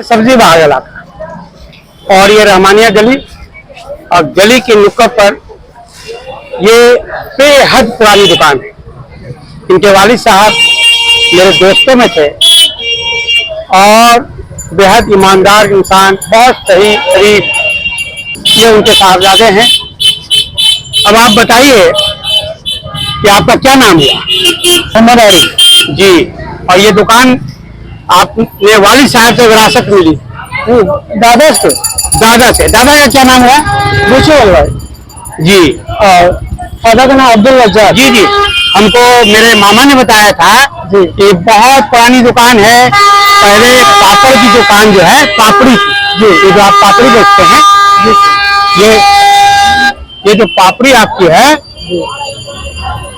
सब्जी बाग इलाका और ये रहमानिया गली और गली के नुक्कड़ पर ये बेहद पुरानी दुकान है। इनके वालिद साहब मेरे दोस्तों में थे और बेहद ईमानदार इंसान, बहुत सही शरीफ। ये उनके साहबजादे हैं। अब आप बताइए कि आपका क्या नाम हुआ? मोहम्मद अली जी। और ये दुकान आपने वालिद साहब से विरासत मिली? दादा से। दादा का क्या नाम हुआ? जी। और दादा का नाम अब्दुल रज्जाक। जी जी, हमको मेरे मामा ने बताया था जी कि बहुत पुरानी दुकान है। पहले पापड़ की दुकान जो है, पापड़ी की, ये जो आप पापड़ी बेचते हैं जी, ये जो पापड़ी आपकी है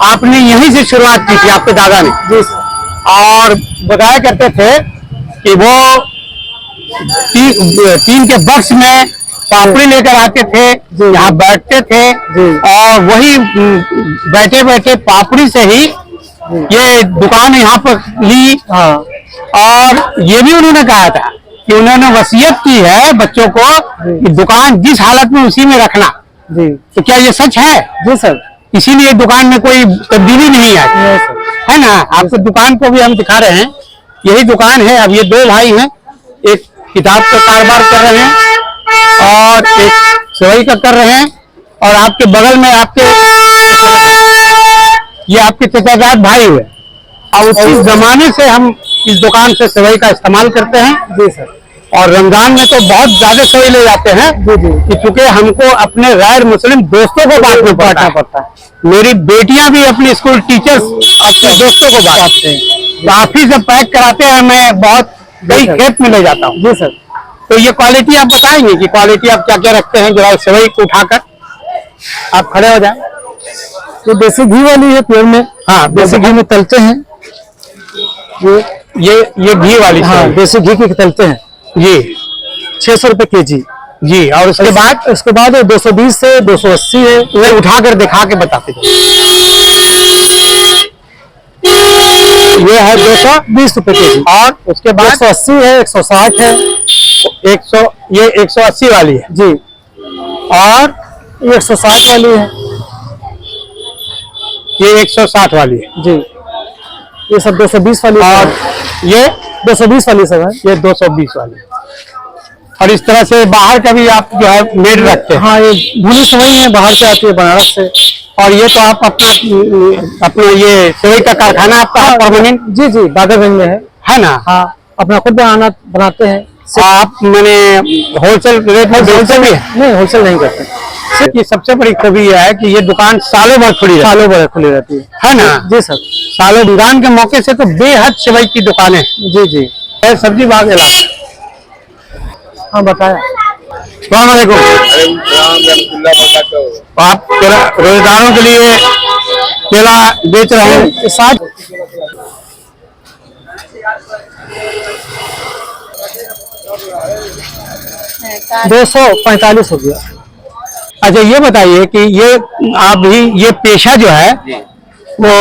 आपने यहीं से शुरुआत की थी आपके दादा ने जी। और बताया करते थे कि वो टीन के बक्स में पापड़ी लेकर आते थे, यहाँ बैठते थे और वही बैठे बैठे पापड़ी से ही ये दुकान यहाँ पर ली। और ये भी उन्होंने कहा था कि उन्होंने वसीयत की है बच्चों को कि दुकान जिस हालत में उसी में रखना जी। तो क्या ये सच है? जी सर। इसीलिए दुकान में कोई तब्दीली नहीं आई है ना। आपको दुकान को भी हम दिखा रहे हैं, यही दुकान है। अब ये दो भाई हैं, एक किताब का कारोबार कर रहे हैं और एक सेवई का कर रहे हैं। और आपके बगल में ये आपके चचाजाद भाई हुए। और उस जमाने से हम इस दुकान से सेवई का इस्तेमाल करते हैं जी सर। और रमजान में तो बहुत ज्यादा सेवई ले जाते हैं जी जी, कि चूंकि हमको अपने गैर मुस्लिम दोस्तों को बांटना पड़ता है। मेरी बेटियां भी अपने स्कूल टीचर्स अपने दोस्तों को बांटते हैं। आप ही से पैक कराते हैं, मैं बहुत कई खेत में ले जाता हूँ जी सर। तो ये क्वालिटी आप बताएंगे कि क्वालिटी आप क्या क्या रखते हैं? जो सेवई को उठाकर आप खड़े हो जाए। तो देसी घी वाली है प्योर में। हाँ, देसी घी में तलते हैं ये घी वाली। हाँ, देसी घी की तलते हैं जी। 600 रुपए केजी जी। और उसके बाद 220 से 280 है। वे उठाकर दिखा के बताते हैं। ये है 220 रुपए केजी। और उसके बाद 180 है, 160 है, 100, ये 180 वाली है जी। और ये 160 वाली है, ये 160 वाली है जी। ये सब 220 वाली और ये 220 वाली सब है। ये 220 वाली। और इस तरह से बाहर का भी आप जो है मेड रखते हैं? हाँ, ये भुनी सेवई है, बाहर से आती है बनारस से। और ये तो आप अपना ये सेवई का कारखाना आपका परमानेंट? जी जी, बादरगंज में है ना। हाँ, अपना खुद बनाते हैं आप। मैंने होलसेल रेट में बेचते भी है? नहीं, होलसेल नहीं करते। ये सबसे बड़ी खूबी यह है कि ये दुकान सालों भर खुली रहती है ना जी सर। सालों रमजान के मौके से तो बेहद सेवई की दुकानें जी जी। सब्जी बाग इलाका। हाँ, बताया। आप रोजगारों के लिए केला बेच रहे हैं? 245 हो गया। अच्छा, ये बताइए कि ये पेशा जो है वो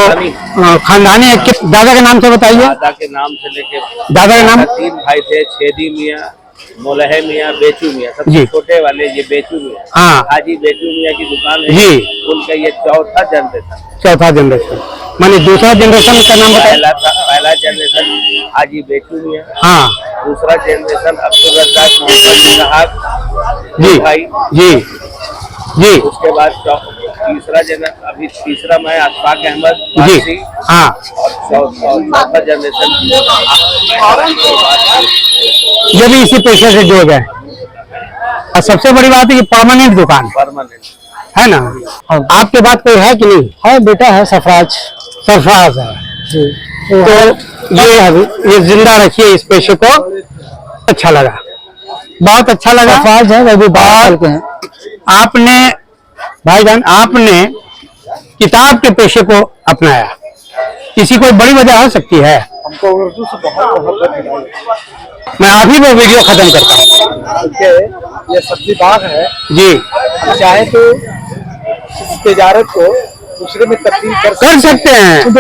खानदानी है? दादा के नाम से बताइए। दादा के नाम से लेके दादा के नाम 3 भाई थे, छेदी मियाँ, मोलहे मियाँ, बेचू मियाँ। सबसे छोटे वाले ये बेचू मियाँ। हाँ, हाजी बेचू मियाँ की दुकान है जी। उनका ये चौथा जनरेशन। माने दूसरा जनरेशन का नाम बताइए। पहला जनरेशन हाजी बेचू मियाँ। हाँ। दूसरा जनरेशन अब्दुल रज्जाक मोहम्मद जी भाई जी जी। उसके बाद तीसरा मैं अशफाक अहमद जी। हाँ। और चौथा जनरेशन ये भी इसी पेशे से जुड़ गए। और सबसे बड़ी बात है कि परमानेंट दुकान है ना। आपके बात कोई है कि नहीं? है, बेटा है सरफराज है जी। तो ये जिंदा रखिए इस पेशे को। अच्छा लगा, बहुत अच्छा लगा। सरफराज है, वो भी बाहर के हैं। आपने भाईजान, आपने किताब के पेशे को अपनाया, किसी कोई बड़ी वजह हो सकती है? हमको उर्दू से बहुत मोहब्बत। मैं अभी वो वीडियो खत्म करता हूँ। ये सब्जी बाग है जी। चाहे तो इस तिजारत को दूसरे में तब्दील कर सकते हैं।